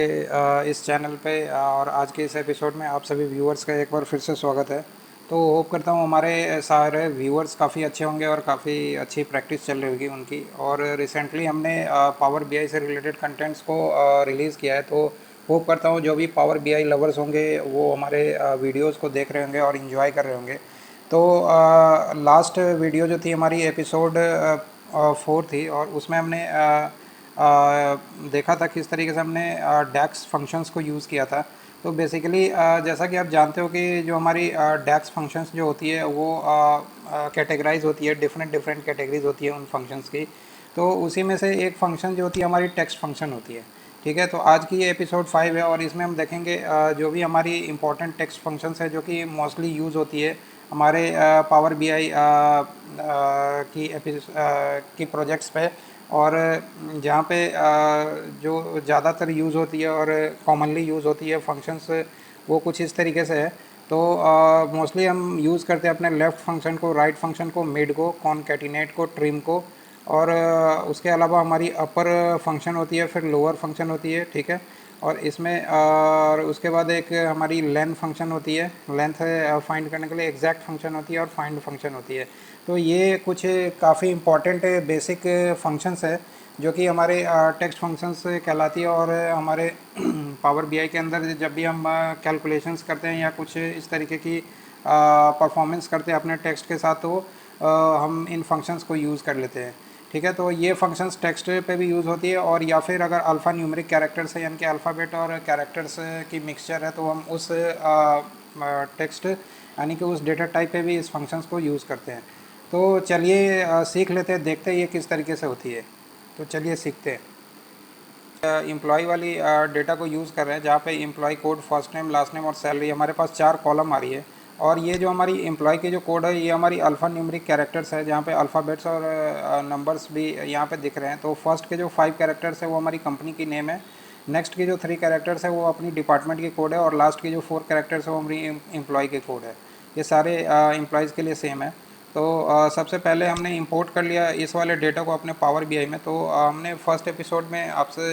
इस चैनल पे और आज के इस एपिसोड में आप सभी व्यूअर्स का एक बार फिर से स्वागत है। तो होप करता हूँ हमारे सारे व्यूअर्स काफ़ी अच्छे होंगे और काफ़ी अच्छी प्रैक्टिस चल रही होगी उनकी। और रिसेंटली हमने पावर बीआई से रिलेटेड कंटेंट्स को रिलीज़ किया है, तो होप करता हूँ जो भी पावर बीआई लवर्स होंगे वो हमारे वीडियोज़ को देख रहे होंगे और इन्जॉय कर रहे होंगे। तो लास्ट वीडियो जो थी हमारी एपिसोड 4 थी, और उसमें हमने देखा था किस तरीके से हमने डैक्स फंक्शंस को यूज़ किया था। तो बेसिकली जैसा कि आप जानते हो कि जो हमारी डैक्स फंक्शंस जो होती है वो कैटेगराइज होती है, डिफरेंट डिफरेंट कैटेगरीज होती है उन फंक्शंस की। तो उसी में से एक फंक्शन जो होती है हमारी टेक्स्ट फंक्शन होती है। ठीक है, तो आज की ये एपिसोड 5 है और इसमें हम देखेंगे जो भी हमारी इंपॉर्टेंट टेक्स्ट फंक्शंस है जो कि मोस्टली यूज़ होती है हमारे पावर बीआई की प्रोजेक्ट्स पे, और जहाँ पे जो ज़्यादातर यूज़ होती है और कॉमनली यूज़ होती है फंक्शंस, वो कुछ इस तरीके से है। तो मोस्टली हम यूज़ करते हैं अपने लेफ़्ट फंक्शन को, राइट फंक्शन को, मिड को, कॉनकैटिनेट को, ट्रिम को, और उसके अलावा हमारी अपर फंक्शन होती है, फिर लोअर फंक्शन होती है। ठीक है, और इसमें और उसके बाद एक हमारी लेंथ फंक्शन होती है, लेंथ फाइंड करने के लिए एग्जैक्ट फंक्शन होती है, और फाइंड फंक्शन होती है। तो ये कुछ काफ़ी इंपॉर्टेंट बेसिक फंक्शंस है जो कि हमारे टेक्स्ट फंक्शंस कहलाती है। और हमारे पावर बीआई के अंदर जब भी हम कैलकुलेशंस करते हैं या कुछ इस तरीके की परफॉर्मेंस करते हैं अपने टेक्स्ट के साथ, तो हम इन फंक्शंस को यूज़ कर लेते हैं। ठीक है, तो ये फंक्शंस टेक्स्ट पे भी यूज़ होती है, और या फिर अगर अल्फ़ा न्यूमेरिक कैरेक्टर्स है यानी कि अल्फ़ाबेट और कैरेक्टर्स की मिक्सचर है, तो हम उस टेक्स्ट यानी कि उस डेटा टाइप पे भी इस फंक्शंस को यूज़ करते हैं। तो चलिए सीख लेते हैं, देखते हैं ये किस तरीके से होती है। तो चलिए सीखते हैं। एम्प्लॉय वाली डेटा को यूज़ कर रहे हैं, जहाँ पे employee code, first name, last name और सैलरी, हमारे पास 4 कॉलम आ रही है। और ये जो हमारी एम्प्लॉय की जो कोड है, ये हमारी अल्फ़ा न्यूमेरिक कैरेक्टर्स है, जहाँ पे अल्फ़ाबेट्स और नंबर्स भी यहाँ पे दिख रहे हैं। तो फर्स्ट के जो 5 कैरेक्टर्स है वो हमारी कंपनी की नेम है, नेक्स्ट की जो 3 कैरेक्टर्स है वो अपनी डिपार्टमेंट की कोड है, और लास्ट की जो 4 कैरेक्टर्स है वो हमारी एम्प्लॉय की कोड है। ये सारे एम्प्लॉयज़ के लिए सेम है। तो सबसे पहले हमने इंपोर्ट कर लिया इस वाले डेटा को अपने पावर बीआई में। तो हमने फर्स्ट एपिसोड में आपसे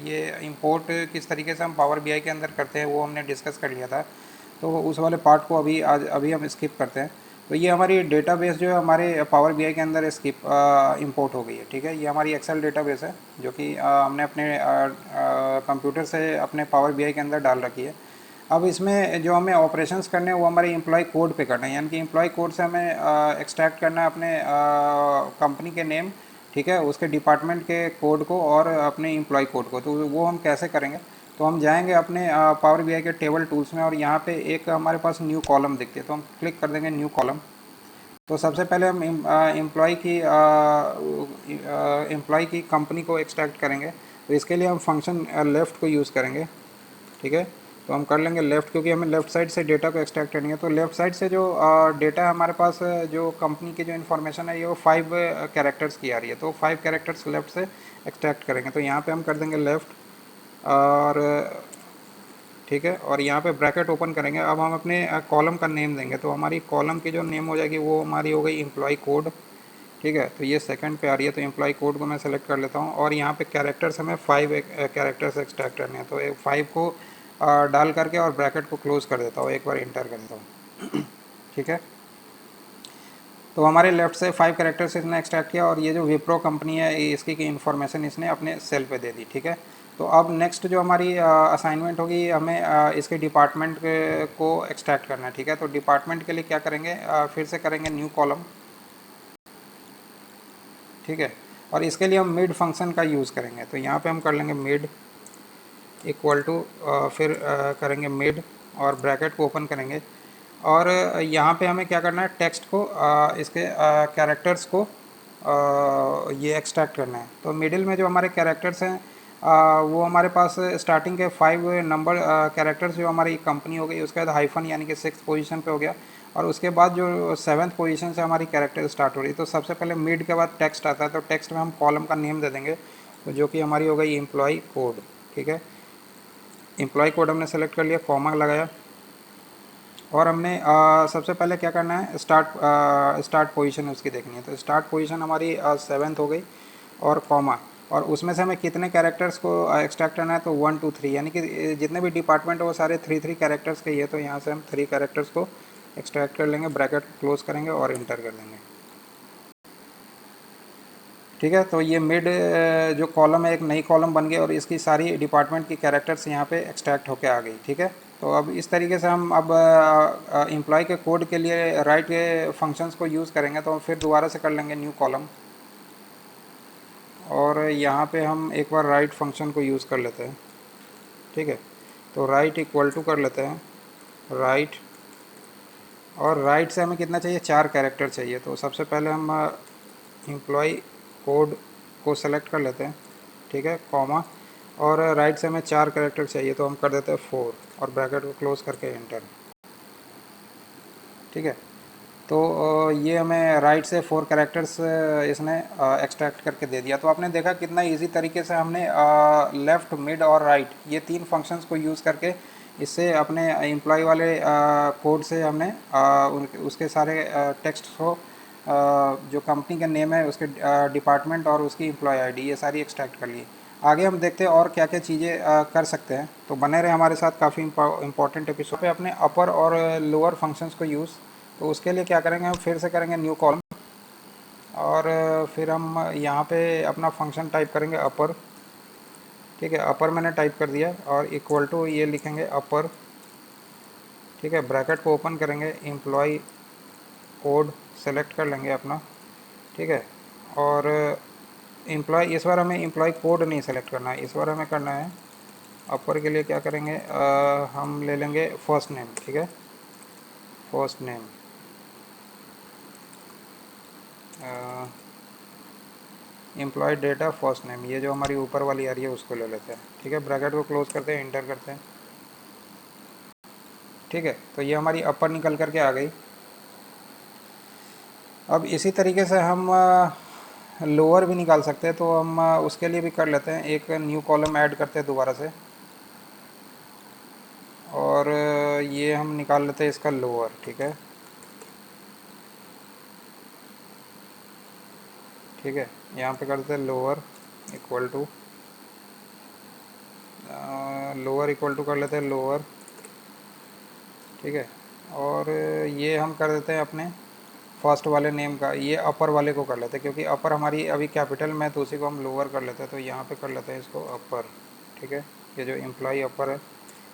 ये इंपोर्ट किस तरीके से हम पावर बीआई के अंदर करते हैं वो हमने डिस्कस कर लिया था। तो उस वाले पार्ट को अभी हम स्किप करते हैं। तो ये हमारी डेटाबेस जो है हमारे पावर बीआई के अंदर इंपोर्ट हो गई है। ठीक है, ये हमारी एक्सेल डेटाबेस है जो कि हमने अपने कंप्यूटर से अपने पावर बीआई के अंदर डाल रखी है। अब इसमें जो हमें ऑपरेशंस करने हैं वो हमारे एम्प्लॉय कोड पे करना है, यानी कि एम्प्लॉय कोड से हमें एक्सट्रैक्ट करना है अपने कंपनी के नेम, ठीक है, उसके डिपार्टमेंट के कोड को और अपने एम्प्लॉय कोड को। तो वो हम कैसे करेंगे, तो हम जाएंगे अपने पावर बीआई के टेबल टूल्स में, और यहाँ पे एक हमारे पास न्यू कॉलम दिखती है, तो हम क्लिक कर देंगे न्यू कॉलम। तो सबसे पहले हम एम्प्लॉय की कंपनी को एक्सट्रैक्ट करेंगे। तो इसके लिए हम फंक्शन लेफ़्ट को यूज़ करेंगे। ठीक है, तो हम कर लेंगे लेफ़्ट, क्योंकि हमें लेफ़्ट साइड से डेटा को एक्सट्रैक्ट करनी है। तो लेफ़्ट साइड से जो डेटा हमारे पास जो कंपनी की जो इन्फॉर्मेशन है ये वो 5 कैरेक्टर्स की आ रही है, तो 5 कैरेक्टर्स लेफ़्ट से एक्सट्रैक्ट करेंगे। तो यहाँ पे हम कर देंगे लेफ़्ट, और ठीक है, और यहाँ पे ब्रैकेट ओपन करेंगे। अब हम अपने कॉलम का नेम देंगे, तो हमारी कॉलम की जो नेम हो जाएगी वो हमारी हो गई एम्प्लॉय कोड। ठीक है, तो ये सेकंड पे आ रही है, तो एम्प्लॉय कोड को मैं सेलेक्ट कर लेता हूँ, और यहाँ पे कैरेक्टर्स हमें 5 कैरेक्टर्स एक्सट्रैक्ट करने हैं। तो 5 को डाल करके और ब्रैकेट को क्लोज कर देता हूँ, एक बार इंटर कर देता हूँ। ठीक है, तो हमारे लेफ्ट से 5 कैरेक्टर्स इसने एक्सट्रैक्ट किया, और ये जो विप्रो कंपनी है इसकी की इन्फॉर्मेशन इसने अपने सेल पे दे दी। ठीक है, तो अब नेक्स्ट जो हमारी असाइनमेंट होगी, हमें इसके डिपार्टमेंट को एक्सट्रैक्ट करना है। ठीक है, तो डिपार्टमेंट के लिए क्या करेंगे, फिर से करेंगे न्यू कॉलम। ठीक है, और इसके लिए हम मिड फंक्शन का यूज़ करेंगे। तो यहाँ पे हम कर लेंगे मिड इक्वल टू, फिर करेंगे मिड और ब्रैकेट को ओपन करेंगे, और यहाँ पे हमें क्या करना है, टेक्स्ट को इसके कैरेक्टर्स को ये एक्सट्रैक्ट करना है। तो मिडिल में जो हमारे कैरेक्टर्स हैं वो हमारे पास स्टार्टिंग के 5 नंबर कैरेक्टर्स जो हमारी कंपनी हो गई, उसके बाद हाइफन यानी कि 6th पोजीशन पे हो गया, और उसके बाद जो 7th पोजीशन से हमारी कैरेक्टर स्टार्ट हो रही है। तो सबसे पहले मिड के बाद टेक्स्ट आता है, तो टेक्स्ट में हम कॉलम का नेम दे देंगे, तो जो कि हमारी हो गई एम्प्लॉय कोड। ठीक है, एम्प्लॉय कोड हमने सेलेक्ट कर लिया, कॉमा लगाया, और हमने सबसे पहले क्या करना है, स्टार्ट पोजीशन उसकी देखनी है। तो स्टार्ट पोजीशन हमारी 7th हो गई, और कॉमा, और उसमें से हमें कितने कैरेक्टर्स को एक्सट्रैक्ट करना है, तो 1 2 3, यानी कि जितने भी डिपार्टमेंट है वो सारे 3 कैरेक्टर्स के ही है। तो यहाँ से हम 3 कैरेक्टर्स को एक्सट्रैक्ट कर लेंगे, ब्रैकेट क्लोज करेंगे और इंटर कर देंगे। ठीक है, तो ये मिड जो कॉलम है एक नई कॉलम बन गई और इसकी सारी डिपार्टमेंट की कैरेक्टर्स यहाँ पे एक्सट्रैक्ट होके आ गई। ठीक है, तो अब इस तरीके से हम अब एम्प्लॉय के कोड के लिए राइट के फंक्शंस को यूज़ करेंगे। तो फिर दोबारा से कर लेंगे न्यू कॉलम, और यहाँ पे हम एक बार राइट फंक्शन को यूज़ कर लेते हैं। ठीक है, तो राइट इक्वल टू कर लेते हैं राइट, और राइट से हमें कितना चाहिए, 4 कैरेक्टर चाहिए। तो सबसे पहले हम एम्प्लॉय कोड को सेलेक्ट कर लेते हैं। ठीक है, कॉमा, और राइट से हमें 4 कैरेक्टर चाहिए तो हम कर देते हैं 4 और ब्रैकेट को क्लोज करके एंटर। ठीक है, तो ये हमें राइट से 4 कैरेक्टर्स इसने एक्सट्रैक्ट करके दे दिया। तो आपने देखा कितना इजी तरीके से हमने लेफ़्ट, मिड और राइट ये 3 फंक्शंस को यूज़ करके इससे अपने एम्प्लॉय वाले कोड से हमने उसके सारे टेक्स्ट को जो कंपनी का नेम है, उसके डिपार्टमेंट और उसकी एम्प्लॉय आईडी, ये सारी एक्सट्रैक्ट कर ली। आगे हम देखते हैं और क्या क्या चीज़ें कर सकते हैं। तो बने रहे हमारे साथ, काफ़ी इंपॉर्टेंट एपिसोड पे अपने अपर और लोअर फंक्शंस को यूज़। तो उसके लिए क्या करेंगे, हम फिर से करेंगे न्यू कॉलम, और फिर हम यहाँ पे अपना फंक्शन टाइप करेंगे अपर। ठीक है, अपर मैंने टाइप कर दिया और इक्वल टू ये लिखेंगे अपर। ठीक है, ब्रैकेट को ओपन करेंगे, एम्प्लॉय कोड सेलेक्ट कर लेंगे अपना। ठीक है, और एम्प्लॉय, इस बार हमें एम्प्लॉय कोड नहीं सेलेक्ट करना है, इस बार हमें करना है अपर के लिए क्या करेंगे, हम ले लेंगे फर्स्ट नेम। ठीक है, first name, employee data first name, ये जो हमारी ऊपर वाली आ रही है उसको ले लेते हैं। ठीक है, ब्रैकेट को क्लोज करते हैं, इंटर करते हैं। ठीक है, तो ये हमारी अपर निकल करके आ गई। अब इसी तरीके से हम लोअर भी निकाल सकते हैं, तो हम उसके लिए भी कर लेते हैं, एक न्यू कॉलम ऐड करते हैं दोबारा से, और ये हम निकाल लेते हैं इसका लोअर। ठीक है, ठीक है, यहाँ पे कर देते हैं lower equal to, lower equal to कर लेते हैं लोअर। ठीक है, और ये हम कर देते हैं अपने फर्स्ट वाले नेम का, ये अपर वाले को कर लेते हैं क्योंकि अपर हमारी अभी कैपिटल में, तो उसी को हम लोअर कर लेते हैं। तो यहाँ पे कर लेते हैं इसको अपर। ठीक है, ये जो एम्प्लॉय अपर है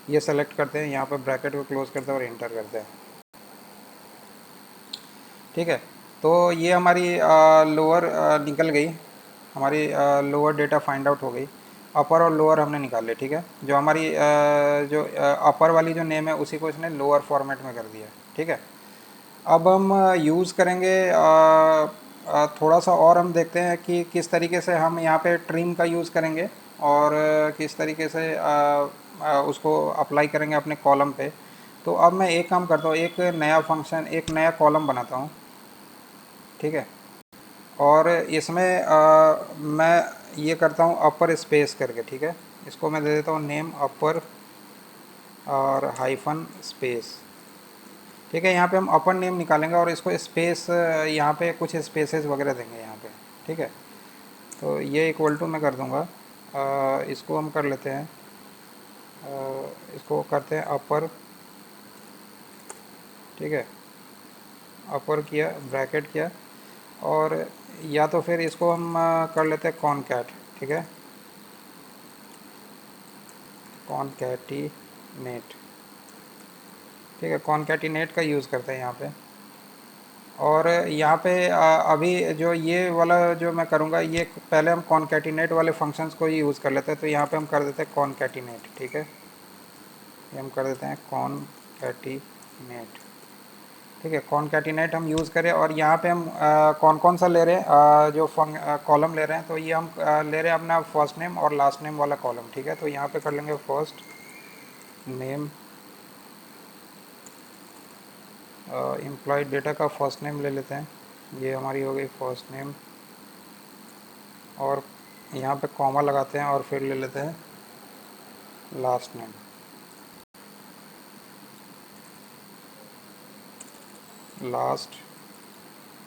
ये सेलेक्ट करते हैं, यहाँ पे ब्रैकेट को क्लोज करते हैं और इंटर करते हैं। ठीक है, तो ये हमारी लोअर निकल गई, हमारी लोअर डेटा फाइंड आउट हो गई। अपर और लोअर हमने निकाल लिया। ठीक है, जो हमारी जो अपर वाली जो नेम है उसी को इसने लोअर फॉर्मेट में कर दिया। ठीक है, अब हम यूज़ करेंगे थोड़ा सा और, हम देखते हैं कि किस तरीके से हम यहाँ पे ट्रिम का यूज़ करेंगे और किस तरीके से उसको अप्लाई करेंगे अपने कॉलम पे। तो अब मैं एक काम करता हूँ, एक नया फंक्शन, एक नया कॉलम बनाता हूँ। ठीक है, और इसमें मैं ये करता हूँ अपर स्पेस करके। ठीक है, इसको मैं दे देता हूँ नेम अपर और हाइफन स्पेस। ठीक है, यहाँ पे हम अपर नेम निकालेंगे और इसको स्पेस, यहाँ पे कुछ स्पेसेस वगैरह देंगे यहाँ पे। ठीक है, तो ये इक्वल टू मैं कर दूँगा, इसको हम कर लेते हैं, इसको करते हैं अपर। ठीक है, अपर किया, ब्रैकेट किया, और या तो फिर इसको हम कर लेते हैं कॉनकैट। ठीक है, कॉनकैटिनेट। ठीक है, कॉनकैटिनेट का यूज़ करते हैं यहाँ पे। और यहाँ पे अभी जो ये वाला जो मैं करूँगा, ये पहले हम कॉनकैटिनेट वाले फंक्शंस को ही यूज़ कर लेते हैं। तो यहाँ पे हम कर देते हैं कॉनकैटिनेट। ठीक है, ये हम कर देते हैं कॉनकैटिनेट। ठीक है, कॉनकैटिनेट हम यूज़ करें, और यहाँ पे हम कौन कौन सा ले रहे हैं, जो कॉलम ले रहे हैं, तो ये हम ले रहे हैं अपना फर्स्ट नेम और लास्ट नेम वाला कॉलम। ठीक है, तो यहाँ पे कर लेंगे फर्स्ट नेम, एम्प्लॉय डेटा का फर्स्ट नेम ले लेते हैं, ये हमारी हो गई फर्स्ट नेम, और यहाँ पे कॉमा लगाते हैं और फिर ले लेते हैं लास्ट नेम। Last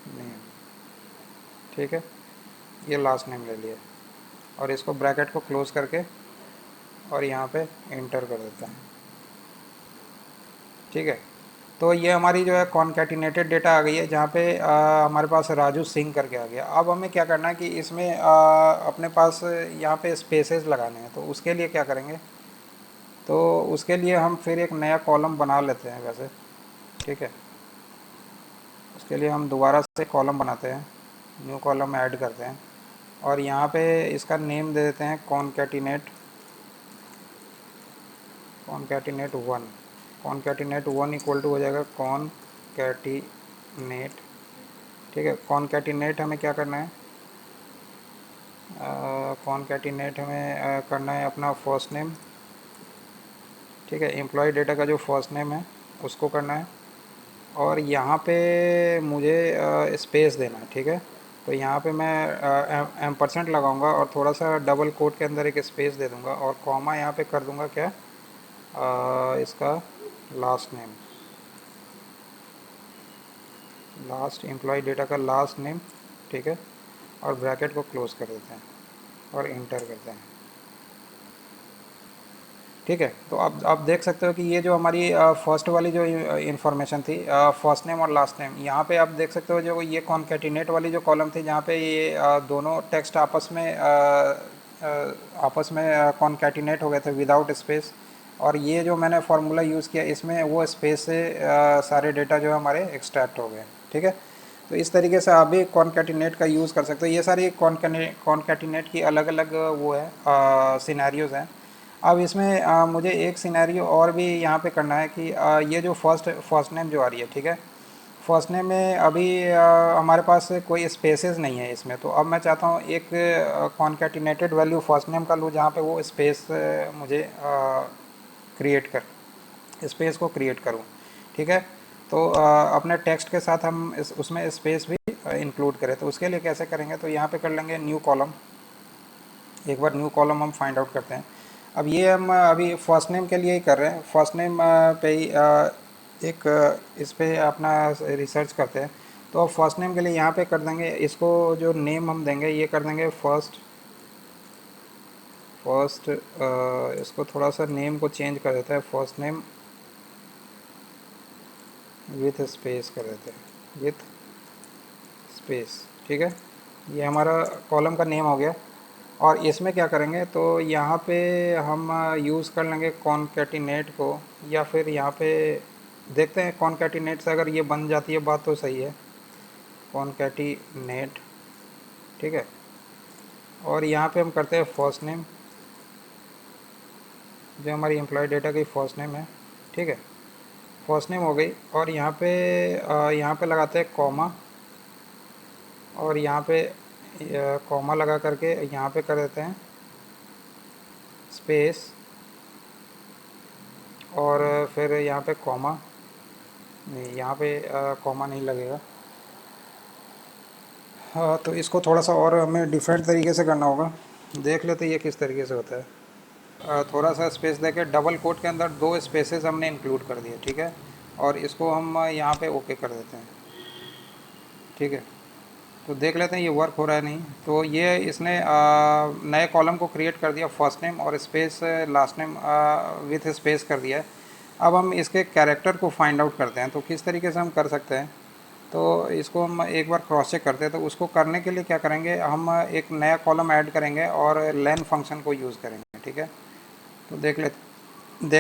name. ठीक है, ये लास्ट नेम ले लिया। और इसको ब्रैकेट को क्लोज़ करके और यहाँ पे इंटर कर देते हैं। ठीक है, तो ये हमारी जो है कॉन्कैटिनेटेड डेटा आ गई है, जहाँ पे हमारे पास राजू सिंह करके आ गया। अब हमें क्या करना है कि इसमें अपने पास यहाँ पे स्पेसेस लगाने हैं, तो उसके लिए क्या करेंगे, तो उसके लिए हम फिर एक नया कॉलम बना लेते हैं वैसे। ठीक है, उसके लिए हम दोबारा से कॉलम बनाते हैं, न्यू कॉलम ऐड करते हैं और यहाँ पे इसका नेम दे देते हैं concatenate, concatenate one. Concatenate one equal to हो जाएगा कॉन्कैटिनेट। ठीक है, कॉन्कैटिनेट हमें क्या करना है, कॉन्कैटिनेट हमें करना है अपना फर्स्ट नेम। ठीक है, एम्प्लॉय डेटा का जो फर्स्ट नेम है उसको करना है और यहाँ पे मुझे स्पेस देना है। ठीक है, तो यहाँ पे मैं एम% लगाऊंगा और थोड़ा सा डबल कोट के अंदर एक स्पेस दे दूंगा और कॉमा यहाँ पे कर दूंगा क्या, इसका last name, last employee data का लास्ट नेम। ठीक है, और ब्रैकेट को क्लोज कर देते हैं और इंटर करते हैं। ठीक है, तो आप देख सकते हो कि ये जो हमारी फर्स्ट वाली जो इंफॉर्मेशन थी, फर्स्ट नेम और लास्ट नेम, यहाँ पे आप देख सकते हो जो ये कॉन्कैटिनेट वाली जो कॉलम थी, जहाँ पे ये दोनों टेक्स्ट आपस में कॉन्कैटिनेट हो गए थे विदाउट स्पेस। और ये जो मैंने फार्मूला यूज़ किया इसमें वो स्पेस से सारे डेटा जो है हमारे एक्सट्रैक्ट हो गए। ठीक है, तो इस तरीके से आप भी कॉन्कैटिनेट का यूज़ कर सकते हो। ये सारी कॉन्कैटिनेट की अलग अलग वो है सिनेरियोज़ हैं। अब इसमें मुझे एक सिनेरियो और भी यहाँ पे करना है कि ये जो फर्स्ट नेम जो आ रही है, ठीक है, फर्स्ट नेम में अभी हमारे पास कोई स्पेसेस नहीं है इसमें, तो अब मैं चाहता हूँ एक कॉन्कैटिनेटेड वैल्यू फर्स्ट नेम का लूँ जहाँ पे वो स्पेस मुझे क्रिएट कर स्पेस को क्रिएट करूँ। ठीक है, तो अपने टेक्स्ट के साथ हम उसमें स्पेस भी इंक्लूड करें, तो उसके लिए कैसे करेंगे, तो यहाँ पे कर लेंगे न्यू कॉलम। एक बार न्यू कॉलम हम फाइंड आउट करते हैं। अब ये हम अभी फर्स्ट नेम के लिए ही कर रहे हैं, फर्स्ट नेम पे ही एक इस पे अपना रिसर्च करते हैं। तो अब फर्स्ट नेम के लिए यहाँ पे कर देंगे, इसको जो नेम हम देंगे ये कर देंगे फर्स्ट। इसको थोड़ा सा नेम को चेंज कर देता है, फर्स्ट नेम विथ स्पेस कर देते हैं, विथ स्पेस। ठीक है, ये हमारा कॉलम का नेम हो गया। और इसमें क्या करेंगे, तो यहाँ पे हम यूज़ कर लेंगे कॉन्कैटिनेट को, या फिर यहाँ पे देखते हैं कॉन्कैटिनेट से अगर ये बन जाती है बात तो सही है, कॉन्कैटिनेट। ठीक है, और यहाँ पे हम करते हैं फर्स्ट नेम, जो हमारी एम्प्लॉय डेटा की फ़र्स्ट नेम है। ठीक है, फर्स्ट नेम हो गई और यहाँ पे लगाते हैं कॉमा, और यहाँ पे कॉमा लगा करके यहाँ पे कर देते हैं स्पेस, और फिर यहाँ पे कॉमा नहीं, यहाँ पे कॉमा नहीं लगेगा। हाँ, तो इसको थोड़ा सा और हमें डिफरेंट तरीके से करना होगा, देख लेते ये किस तरीके से होता है। थोड़ा सा स्पेस देके डबल कोट के अंदर दो स्पेसेस हमने इंक्लूड कर दिए। ठीक है, और इसको हम यहाँ पे ओके कर देते हैं। ठीक है, तो देख लेते हैं ये वर्क हो रहा है नहीं। तो ये इसने नए कॉलम को क्रिएट कर दिया, फर्स्ट नेम और space last name with space कर दिया है। अब हम इसके कैरेक्टर को फाइंड आउट करते हैं, तो किस तरीके से हम कर सकते हैं, तो इसको हम एक बार क्रॉस चेक करते हैं। तो उसको करने के लिए क्या करेंगे, हम एक नया कॉलम ऐड करेंगे और लेन फंक्शन को यूज़ करेंगे। ठीक है, तो देख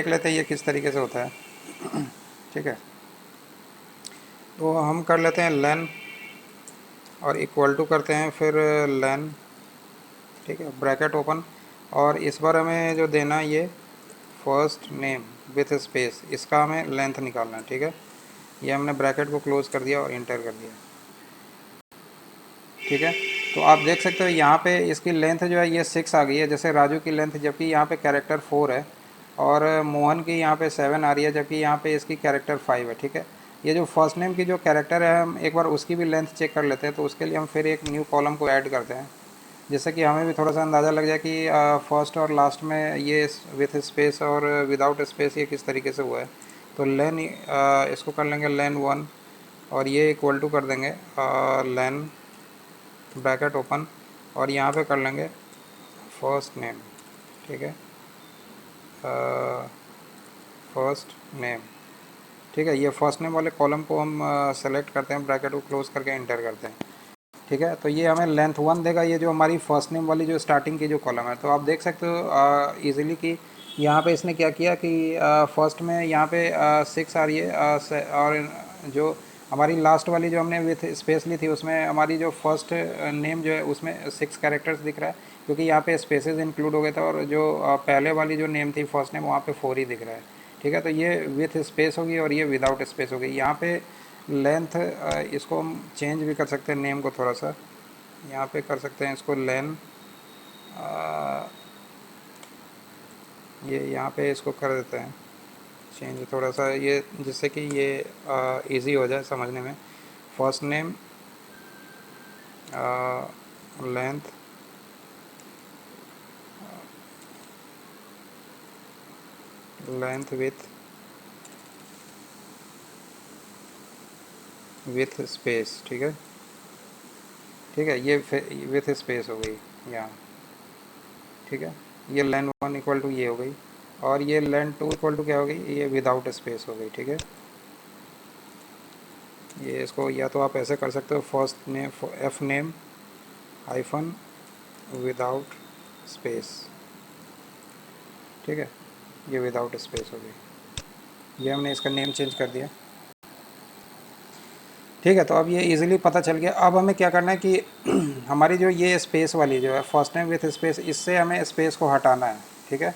लेते हैं ये किस तरीके से होता है। ठीक है, तो हम कर लेते हैं लेन और इक्वल टू करते हैं फिर लेन। ठीक है, ब्रैकेट ओपन, और इस बार हमें जो देना है ये फर्स्ट नेम विथ स्पेस, इसका हमें लेंथ निकालना है। ठीक है, ये हमने ब्रैकेट को क्लोज कर दिया और इंटर कर दिया। ठीक है, तो आप देख सकते हो यहाँ पे इसकी लेंथ जो है ये 6 आ गई है, जैसे राजू की लेंथ, जबकि यहाँ पे कैरेक्टर 4 है, और मोहन की यहाँ पे 7 आ रही है, जबकि यहाँ पे इसकी कैरेक्टर 5 है। ठीक है, ये जो फर्स्ट नेम की जो कैरेक्टर है हम एक बार उसकी भी लेंथ चेक कर लेते हैं, तो उसके लिए हम फिर एक न्यू कॉलम को ऐड करते हैं, जिससे कि हमें भी थोड़ा सा अंदाज़ा लग जाए कि फर्स्ट और लास्ट में ये विथ स्पेस और विदाउट स्पेस ये किस तरीके से हुआ है। तो लेन इसको कर लेंगे लेन 1, और ये इक्वल टू कर देंगे लेन ब्रैकेट ओपन, और यहाँ पे कर लेंगे फर्स्ट नेम, ठीक है, फर्स्ट नेम, ठीक है। ये फर्स्ट नेम वाले कॉलम को हम सेलेक्ट करते हैं, ब्रैकेट को क्लोज करके इंटर करते हैं, ठीक है। तो ये हमें लेंथ 1 देगा, ये जो हमारी फर्स्ट नेम वाली जो स्टार्टिंग की जो कॉलम है। तो आप देख सकते हो इजीली कि यहाँ पे इसने क्या किया कि फर्स्ट में यहाँ पे 6 आ रही है, और जो हमारी लास्ट वाली जो हमने विथ स्पेस ली थी उसमें हमारी जो फर्स्ट नेम जो है उसमें 6 कैरेक्टर्स दिख रहा है, क्योंकि यहाँ पे स्पेसेस इंक्लूड हो गए थे, और जो पहले वाली जो नेम थी फर्स्ट नेम वहाँ पे 4 ही दिख रहा है, ठीक है। तो ये विथ स्पेस होगी और ये विदाउट स्पेस होगी। यहाँ पे लेंथ इसको हम चेंज भी कर सकते हैं, नेम को थोड़ा सा यहाँ पे कर सकते हैं इसको लेन, ये यहाँ पे इसको कर देते हैं चेंज थोड़ा सा, ये जिससे कि ये इजी हो जाए समझने में। First name length length with space, ठीक है, ठीक है। ये विथ स्पेस हो गई यहाँ, ठीक है। ये लेन 1 इक्वल टू ये हो गई, और ये लेन 2 इक्वल टू क्या हो गई, ये विदाउट स्पेस हो गई, ठीक है। ये इसको या तो आप ऐसे कर सकते हो, first name F name hyphen without space, ठीक है, ये विदाउट स्पेस हो गई। ये हमने इसका नेम चेंज कर दिया, ठीक है। तो अब ये इजीली पता चल गया। अब हमें क्या करना है कि हमारी जो ये स्पेस वाली जो है फर्स्ट नेम विथ स्पेस, इससे हमें स्पेस को हटाना है, ठीक है।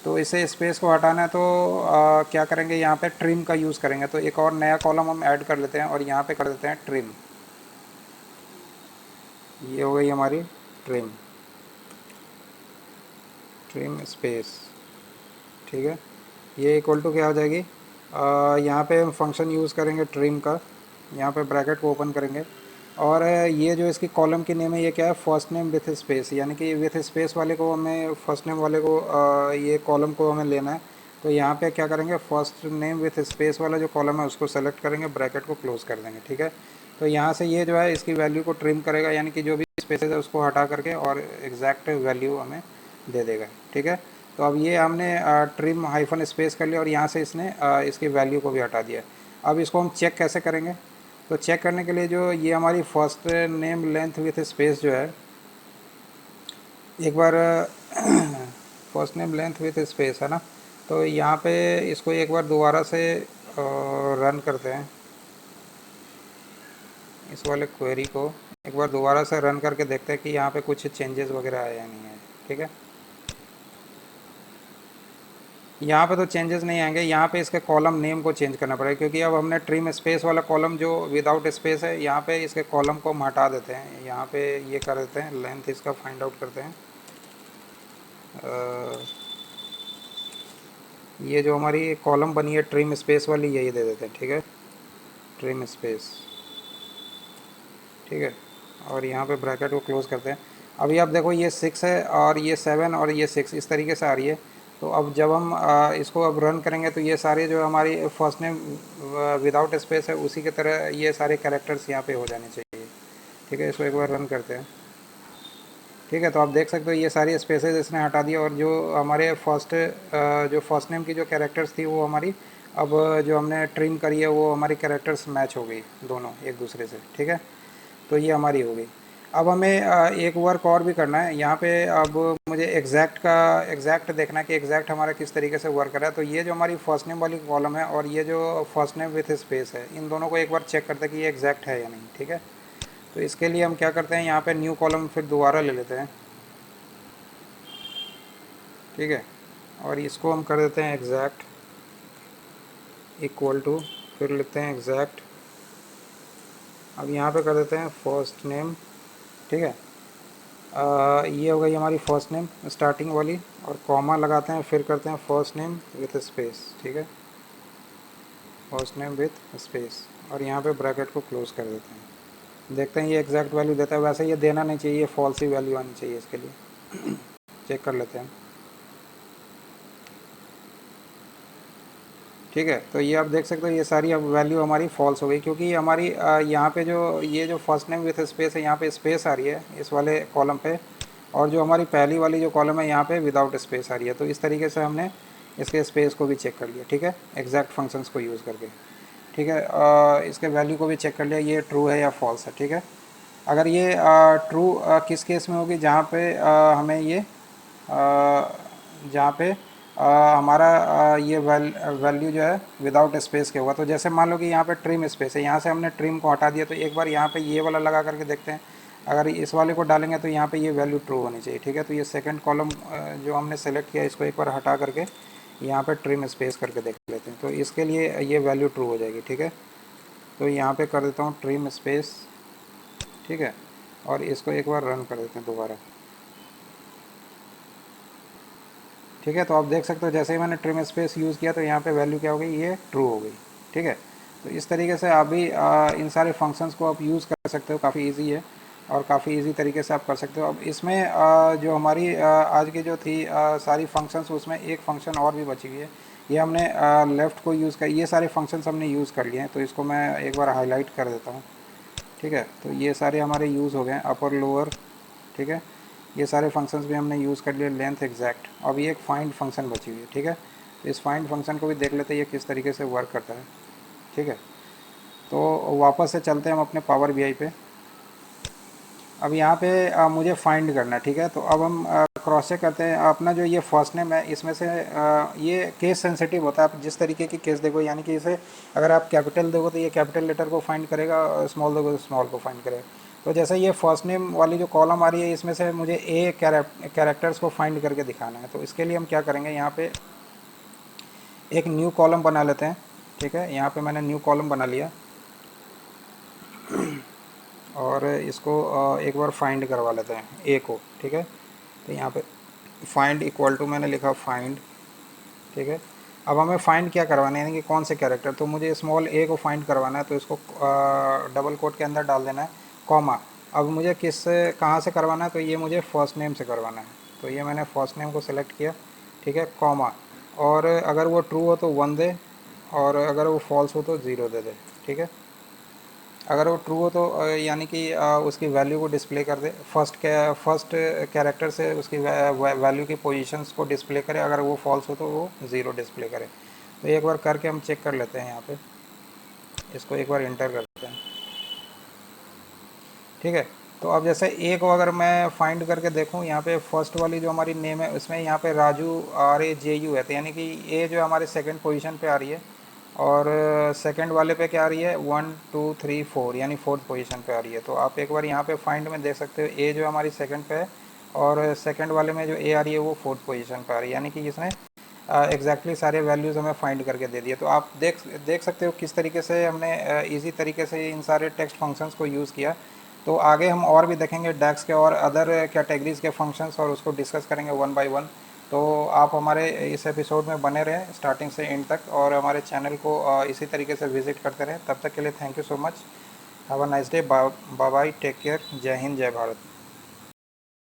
तो इसे स्पेस को हटाना है तो क्या करेंगे, यहाँ पे ट्रिम का यूज़ करेंगे। तो एक और नया कॉलम हम ऐड कर लेते हैं और यहाँ पे कर देते हैं ट्रिम। ये हो गई हमारी ट्रिम, ट्रिम स्पेस, ठीक है। ये इक्वल टू क्या हो जाएगी, यहाँ पे हम फंक्शन यूज़ करेंगे ट्रिम का, यहाँ पे ब्रैकेट को ओपन करेंगे, और ये जो इसकी कॉलम की नेम है ये क्या है, फर्स्ट नेम विथ स्पेस, यानी कि विथ स्पेस वाले को हमें फर्स्ट नेम वाले को ये कॉलम को हमें लेना है। तो यहाँ पे क्या करेंगे, फर्स्ट नेम विथ स्पेस वाला जो कॉलम है उसको सेलेक्ट करेंगे, ब्रैकेट को क्लोज कर देंगे, ठीक है। तो यहाँ से ये जो है इसकी वैल्यू को ट्रिम करेगा, यानी कि जो भी स्पेसेस है उसको हटा करके और एग्जैक्ट वैल्यू हमें दे देगा, ठीक है। तो अब ये हमने ट्रिम हाइफन स्पेस कर लिया और यहाँ से इसने इसकी वैल्यू को भी हटा दिया। अब इसको हम चेक कैसे करेंगे, तो चेक करने के लिए जो ये हमारी first name length with space जो है, एक बार first name length with space है ना, तो यहाँ पे इसको एक बार दोबारा से रन करते हैं, इस वाले क्वेरी को एक बार दोबारा से रन करके देखते हैं कि यहाँ पे कुछ चेंजेस वगैरह आए या नहीं आए, ठीक है। यहाँ पे तो चेंजेस नहीं आएंगे, यहाँ पे इसके कॉलम नेम को चेंज करना पड़ेगा, क्योंकि अब हमने ट्रिम स्पेस वाला कॉलम जो विदाउट स्पेस है, यहाँ पे इसके कॉलम को हम हटा देते हैं। यहाँ पे ये कर देते हैं, लेंथ इसका फाइंड आउट करते हैं। ये जो हमारी कॉलम बनी है ट्रिम स्पेस वाली, यही दे देते हैं, ठीक है, ट्रिम स्पेस, ठीक है। और यहाँ पे ब्रैकेट को क्लोज करते हैं। अभी आप देखो ये 6 है और ये 7 और ये 6 इस तरीके से आ रही है। तो अब जब हम इसको अब रन करेंगे तो ये सारे जो हमारी फर्स्ट नेम विदाउट स्पेस है उसी की तरह ये सारे कैरेक्टर्स यहाँ पे हो जाने चाहिए, ठीक है। इसको एक बार रन करते हैं, ठीक है। तो आप देख सकते हो ये सारी स्पेसेस इसने हटा दिया, और जो हमारे जो फर्स्ट नेम की जो कैरेक्टर्स थी वो हमारी अब जो हमने ट्रिम करी है वो हमारी कैरेक्टर्स मैच हो गई दोनों एक दूसरे से, ठीक है। तो ये हमारी हो गई। अब हमें एक वर्क और भी करना है यहाँ पे। अब मुझे एग्जैक्ट देखना है कि एग्जैक्ट हमारा किस तरीके से वर्क कर रहा है। तो ये जो हमारी फर्स्ट नेम वाली कॉलम है और ये जो फर्स्ट नेम विथ स्पेस है, इन दोनों को एक बार चेक करते हैं कि ये एग्जैक्ट है या नहीं, ठीक है। तो इसके लिए हम क्या करते हैं, यहाँ पे न्यू कॉलम फिर दोबारा ले लेते हैं, ठीक है। और इसको हम कर देते हैं एग्जैक्ट इक्वल टू, फिर लेते हैं एग्जैक्ट, अब यहाँ पे कर देते हैं फर्स्ट नेम, ठीक है। ये हो गई हमारी फर्स्ट नेम स्टार्टिंग वाली, और कॉमा लगाते हैं, फिर करते हैं फर्स्ट नेम विथ स्पेस, ठीक है, फर्स्ट नेम विथ स्पेस, और यहाँ पे ब्रैकेट को क्लोज कर देते हैं। देखते हैं ये एग्जैक्ट वैल्यू देता है। वैसे ये देना नहीं चाहिए, फॉल्स ही वैल्यू आनी चाहिए इसके लिए। चेक कर लेते हैं, ठीक है। तो ये आप देख सकते हो ये सारी अब वैल्यू हमारी फॉल्स हो गई, क्योंकि हमारी यहाँ पे जो ये जो फर्स्ट नेम विथ स्पेस है यहाँ पे स्पेस आ रही है इस वाले कॉलम पे, और जो हमारी पहली वाली जो कॉलम है यहाँ पे विदाउट स्पेस आ रही है। तो इस तरीके से हमने इसके स्पेस को भी चेक कर लिया, ठीक है, एग्जैक्ट फंक्शंस को यूज़ करके, ठीक है। इसके वैल्यू को भी चेक कर लिया, ये ट्रू है या फॉल्स है, ठीक है। अगर ये ट्रू किस केस में होगी, जहाँ पे हमें ये जहाँ पे हमारा ये वैल्यू जो है विदाउट स्पेस के होगा। तो जैसे मान लो कि यहाँ पे ट्रिम स्पेस है, यहाँ से हमने ट्रिम को हटा दिया, तो एक बार यहाँ पे ये वाला लगा करके देखते हैं। अगर इस वाले को डालेंगे तो यहाँ पे ये वैल्यू ट्रू होनी चाहिए, ठीक है। तो ये सेकंड कॉलम जो हमने सेलेक्ट किया, इसको एक बार हटा करके यहाँ पे ट्रिम स्पेस करके देख लेते हैं। तो इसके लिए ये वैल्यू ट्रू हो जाएगी, ठीक है। तो यहाँ पे कर देता हूँ ट्रिम स्पेस, ठीक है, और इसको एक बार रन कर देते हैं दोबारा, ठीक है। तो आप देख सकते हो जैसे ही मैंने ट्रिम स्पेस यूज़ किया तो यहाँ पे वैल्यू क्या हो गई, ये ट्रू हो गई, ठीक है। तो इस तरीके से आप भी इन सारे फंक्शंस को आप यूज़ कर सकते हो, काफ़ी इजी है और काफ़ी इजी तरीके से आप कर सकते हो। अब इसमें जो हमारी आज की जो थी सारी फंक्शंस, उसमें एक फंक्शन और भी बची हुई है। ये हमने लेफ़्ट को यूज़ कर, ये सारे फंक्शंस हमने यूज़ कर लिए हैं। तो इसको मैं एक बार हाईलाइट कर देता हूँ, ठीक है। तो ये सारे हमारे यूज़ हो गए हैं, अपर लोअर, ठीक है। ये सारे फंक्शंस भी हमने यूज़ कर लिए, लेंथ एग्जैक्ट। अब ये एक फाइंड फंक्शन बची हुई है, ठीक है। तो इस फाइंड फंक्शन को भी देख लेते हैं ये किस तरीके से वर्क करता है, ठीक है। तो वापस से चलते हैं हम अपने पावर बीआई पे। अब यहाँ पे मुझे फाइंड करना है, ठीक है। तो अब हम क्रॉस चेक करते हैं अपना जो ये फर्स्ट नेम है, इसमें से ये केस सेंसिटिव होता है। आप जिस तरीके की केस देखो, यानी कि इसे अगर आप कैपिटल देखो तो ये कैपिटल लेटर को फाइंड करेगा, और स्मॉल देखो तो स्मॉल को फाइंड करेगा। तो जैसे ये फर्स्ट नेम वाली जो कॉलम आ रही है, इसमें से मुझे ए कैरेक्टर्स को फाइंड करके दिखाना है। तो इसके लिए हम क्या करेंगे, यहाँ पे एक न्यू कॉलम बना लेते हैं, ठीक है। यहाँ पे मैंने न्यू कॉलम बना लिया और इसको एक बार फाइंड करवा लेते हैं ए को, ठीक है। तो यहाँ पे फाइंड इक्वल टू मैंने लिखा फाइंड, ठीक है। अब हमें फाइंड क्या करवाना है, यानी कि कौन से कैरेक्टर। तो मुझे स्मॉल ए को फाइंड करवाना है, तो इसको डबल कोट के अंदर डाल देना है, कॉमा। अब मुझे किस कहाँ से करवाना है, तो ये मुझे फर्स्ट नेम से करवाना है। तो ये मैंने फर्स्ट नेम को सिलेक्ट किया, ठीक है, कॉमा। और अगर वो ट्रू हो तो 1 दे, और अगर वो फॉल्स हो तो 0 दे दे, ठीक है। अगर वो ट्रू हो तो यानी कि उसकी वैल्यू को डिस्प्ले कर दे, फर्स्ट कैरेक्टर से उसकी वैल्यू की पोजीशंस को डिस्प्ले करे। अगर वो फॉल्स हो तो वो 0 डिस्प्ले करे। तो एक बार करके हम चेक कर लेते हैं, यहाँ पे इसको एक बार इंटर करते हैं, ठीक है। तो अब जैसे ए को अगर मैं फाइंड करके देखूँ, यहाँ पे फर्स्ट वाली जो हमारी नेम है उसमें यहाँ पे राजू RAJU है, तो यानी कि ए जो हमारे सेकंड पोजीशन पे आ रही है, और सेकंड वाले पे क्या आ रही है, 1 2 3 4, यानी फोर्थ पोजीशन पे आ रही है। तो आप एक बार यहाँ पे फाइंड में देख सकते हो, ए जो हमारी सेकंड पे है और सेकंड वाले में जो ए आ रही है वो फोर्थ पोजीशन पे आ रही है, यानी कि इसने एग्जैक्टली सारे वैल्यूज़ हमें फाइंड करके दे दिए। तो आप देख सकते हो किस तरीके से हमने ईजी तरीके से इन सारे टेक्स्ट फंक्शंस को यूज़ किया। तो आगे हम और भी देखेंगे डैक्स के और अदर कैटेगरीज़ के फंक्शंस, और उसको डिस्कस करेंगे वन बाय वन। तो आप हमारे इस एपिसोड में बने रहें स्टार्टिंग से एंड तक, और हमारे चैनल को इसी तरीके से विजिट करते रहें। तब तक के लिए thank you so much. Have a nice day, bye bye, take care, जय हिंद, जय भारत।